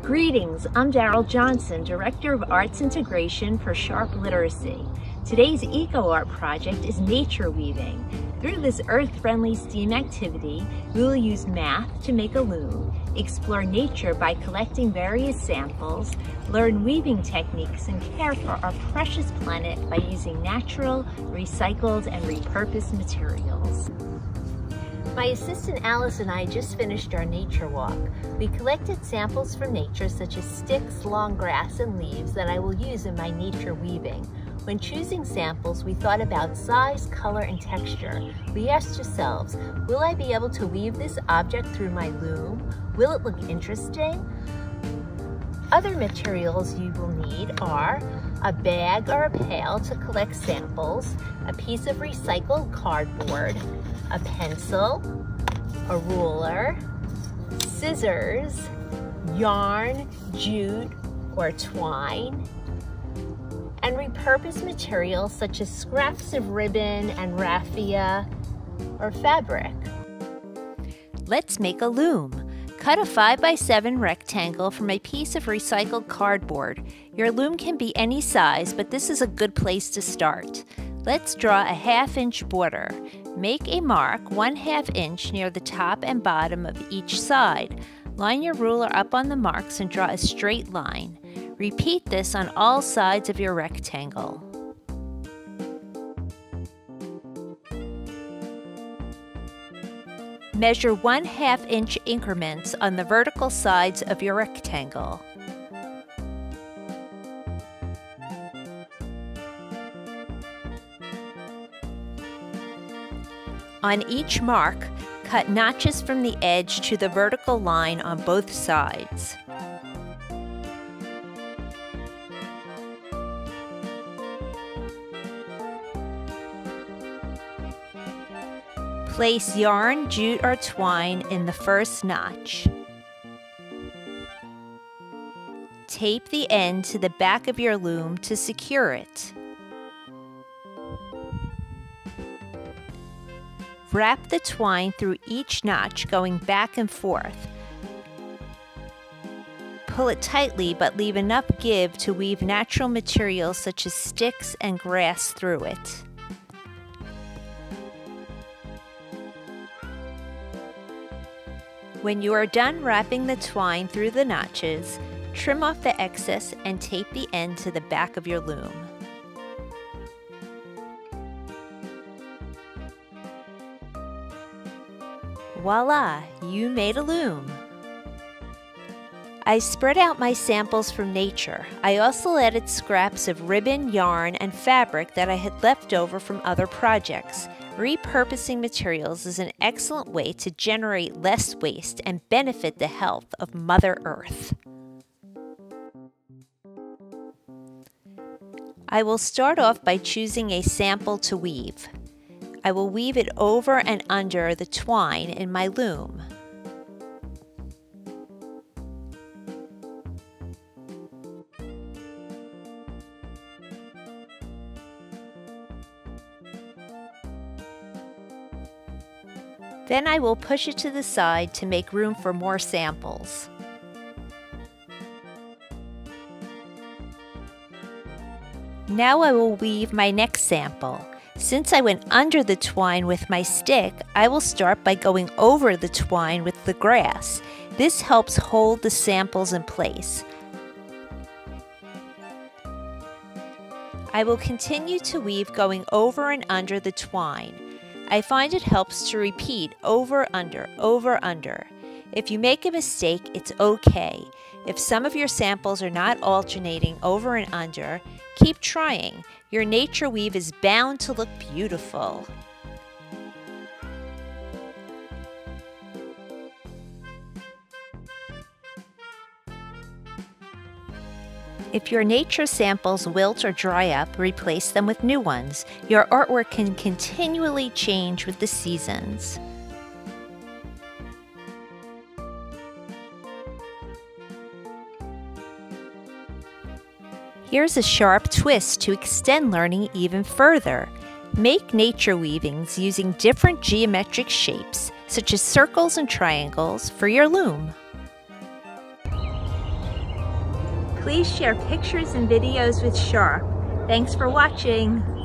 Greetings, I'm Daryl Johnson, Director of Arts Integration for Sharp Literacy. Today's eco-art project is nature weaving. Through this earth-friendly STEAM activity, we will use math to make a loom, explore nature by collecting various samples, learn weaving techniques, and care for our precious planet by using natural, recycled, and repurposed materials. My assistant Alice and I just finished our nature walk. We collected samples from nature such as sticks, long grass, and leaves that I will use in my nature weaving. When choosing samples, we thought about size, color, and texture. We asked ourselves, will I be able to weave this object through my loom? Will it look interesting? Other materials you will need are a bag or a pail to collect samples, a piece of recycled cardboard, a pencil, a ruler, scissors, yarn, jute, or twine, and repurposed materials such as scraps of ribbon and raffia or fabric. Let's make a loom. Cut a 5x7 rectangle from a piece of recycled cardboard. Your loom can be any size, but this is a good place to start. Let's draw a 1/2 inch border. Make a mark 1/2 inch near the top and bottom of each side. Line your ruler up on the marks and draw a straight line. Repeat this on all sides of your rectangle. Measure 1/2 inch increments on the vertical sides of your rectangle. On each mark, cut notches from the edge to the vertical line on both sides. Place yarn, jute, or twine in the first notch. Tape the end to the back of your loom to secure it. Wrap the twine through each notch, going back and forth. Pull it tightly, but leave enough give to weave natural materials such as sticks and grass through it. When you are done wrapping the twine through the notches, trim off the excess and tape the end to the back of your loom. Voila! You made a loom! I spread out my samples from nature. I also added scraps of ribbon, yarn, and fabric that I had left over from other projects. Repurposing materials is an excellent way to generate less waste and benefit the health of Mother Earth. I will start off by choosing a sample to weave. I will weave it over and under the twine in my loom. Then I will push it to the side to make room for more samples. Now I will weave my next sample. Since I went under the twine with my stick, I will start by going over the twine with the grass. This helps hold the samples in place. I will continue to weave going over and under the twine. I find it helps to repeat over, under, over, under. If you make a mistake, it's okay. If some of your samples are not alternating over and under, keep trying. Your nature weave is bound to look beautiful. If your nature samples wilt or dry up, replace them with new ones. Your artwork can continually change with the seasons. Here's a sharp twist to extend learning even further. Make nature weavings using different geometric shapes. such as circles and triangles, for your loom. Please share pictures and videos with Sharp. Thanks for watching.